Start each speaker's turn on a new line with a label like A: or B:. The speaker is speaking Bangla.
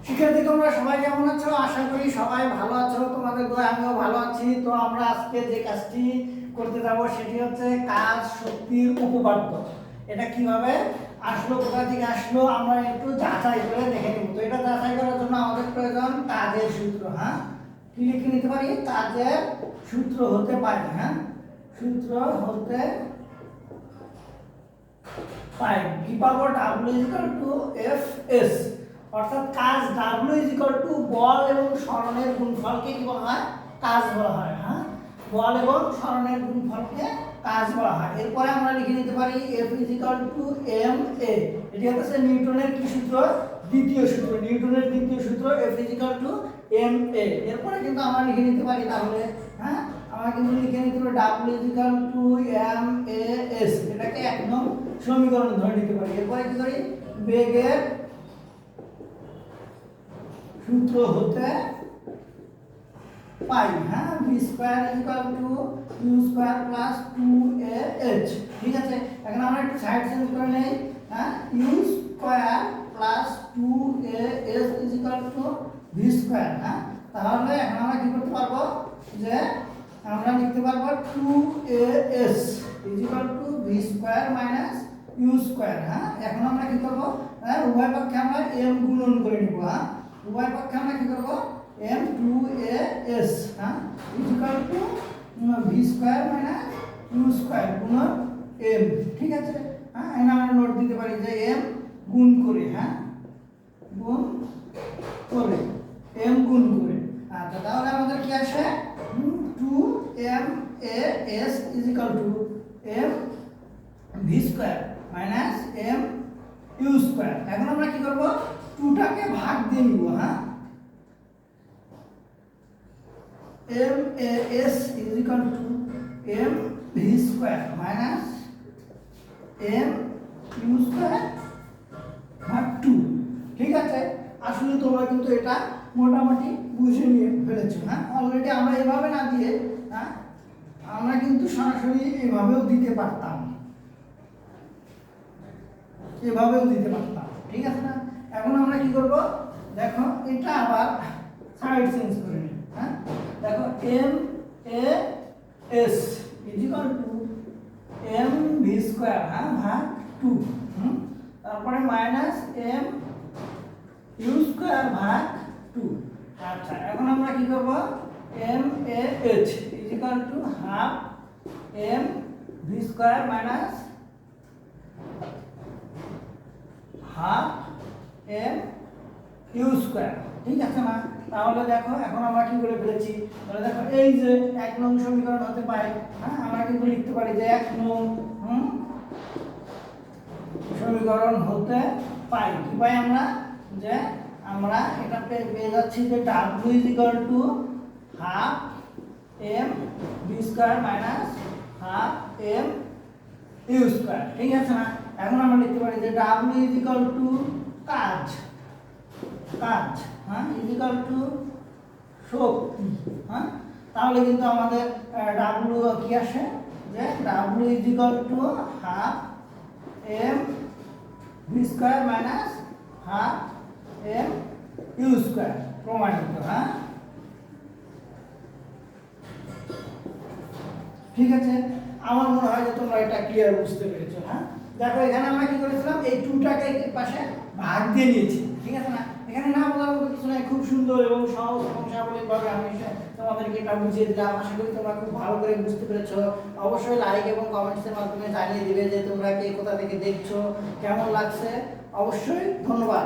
A: শিক্ষার্থী তোমরা সবাই কেমন আছো? আশা করি সবাই ভালো আছো। তোমাদের দোয়ায় আমিও ভালো আছি। তো আমরা আজকে যে কাজটি করতে যাব সেটি হচ্ছে কাজ শক্তির উপপাদ্য। এটা কিভাবে আসলো, কোথা থেকে আসলো আমরা একটু যাচাই করে দেখে নিব। তো এটা যাচাই করার জন্য আমাদের প্রয়োজন কাজের সূত্র। হ্যাঁ, কি লিখে নিতে পারি? কাজের সূত্র হতে পারে। হ্যাঁ, সূত্র হতে পাই কি পাবো? W=F(s) অর্থাৎ কাজ W= বল এবং সরণের গুণফলকে কি বলা হয়? কাজ বলা হয়। হ্যাঁ, বল এবং সরণের গুণফলকে কাজ বলা হয়। এরপরে আমরা লিখে নিতে পারি F=ma। এটি হচ্ছে নিউটনের কি সূত্র? দ্বিতীয় সূত্র। নিউটনের দ্বিতীয় সূত্র F=ma। এরপরে কিন্তু আমরা লিখে নিতে পারি তাহলে, হ্যাঁ, আমরা কিন্তু লিখে নিতে পারি W=mas। এটাকে এক নং সমীকরণ ধরে নিতে পারি। এরপরে কি করি? বেগের সূত্র হতে পাই। হ্যাঁ, v²=u² + 2ah। ঠিক আছে, এখন আমরা একটু সাইড চেঞ্জ করে নেই। হ্যাঁ, u² + 2ah v²। হ্যাঁ, তাহলে এখন আমরা কি করতে পারবো? যে আমরা লিখতে পারবো 2as v² - u²। হ্যাঁ, এখন আমরা কি করব? হ্যাঁ, উভয় পক্ষে আমরা m গুণন করে নিব। হ্যাঁ, উভয় পক্ষে আমরা কি করব? m 2as, হ্যাঁ, v² - u² গুণন m। ঠিক আছে, হ্যাঁ, এখানে আমরা নোট দিতে পারি যে m গুণ করে। হ্যাঁ, গুণ করে, m গুণ করে। আচ্ছা, তাহলে আমাদের কি আসে? 2mas m v² - m u²। এখন আমরা কি করব? 2 টাকে ভাগ দিয়ে নিব। হ্যাঁ, mas m v² - m u² ভাগ 2। ঠিক আছে, আসলে তোমরা কিন্তু এটা মোটামুটি বুঝে নিয়ে ফেলেছো। হ্যাঁ, অলরেডি আমরা এভাবে না দিয়ে, হ্যাঁ, আমরা কিন্তু সরাসরি এভাবেও দিতে পারতাম, এভাবেও দিতে পারতাম। ঠিক আছে না? এখন আমরা কি করব? দেখো, এটা আবার সাইড চেঞ্জ করে নিই। হ্যাঁ, দেখো mas m v², হ্যাঁ, ভাগ 2। তারপরে মাইনাস m u² ভাগ 2। আচ্ছা, এখন আমরা কি করব? mah ½ m v² - ½ m u²। ঠিক আছে না? তাহলে দেখো, এখন আমরা কি করে ফেলেছি? তাহলে দেখো, এই যে এক নং সমীকরণ হতে পারে। হ্যাঁ, আমরা কিন্তু লিখতে পারি যে এক নং সমীকরণ হতে পাই। কি পাই আমরা? যে আমরা এটা পেয়ে যাচ্ছি যে W=½ m v² - ½ m u²। ঠিক আছে না? এখন আমরা লিখতে পারি যে W= কাজ, কাজ, হ্যাঁ, শক্তি। হ্যাঁ, তাহলে কিন্তু আমাদের W কি আসে? যে W=½ m v² - ½ m u²। প্রমাণিত। হ্যাঁ, ঠিক আছে, আমার মনে হয় যে তোমরা এটা ক্লিয়ার বুঝতে পেরেছো। হ্যাঁ, দেখো, এখানে আমরা কি করেছিলাম? এই 2 টাকে এই পাশে ভাগ দিয়ে নিয়েছি। ঠিক আছে না? এখানে না বোঝার মতো কিছু নাই, খুব সুন্দর এবং সহজ এবং স্বাভাবিকভাবে আমি তোমাদেরকে এটা বুঝিয়ে দিলাম। আশা করি তোমরা খুব ভালো করে বুঝতে পেরেছো। অবশ্যই লাইক এবং কমেন্টসের মাধ্যমে জানিয়ে দিবে যে তোমরা কে কোথা থেকে দেখছো, কেমন লাগছে। অবশ্যই ধন্যবাদ।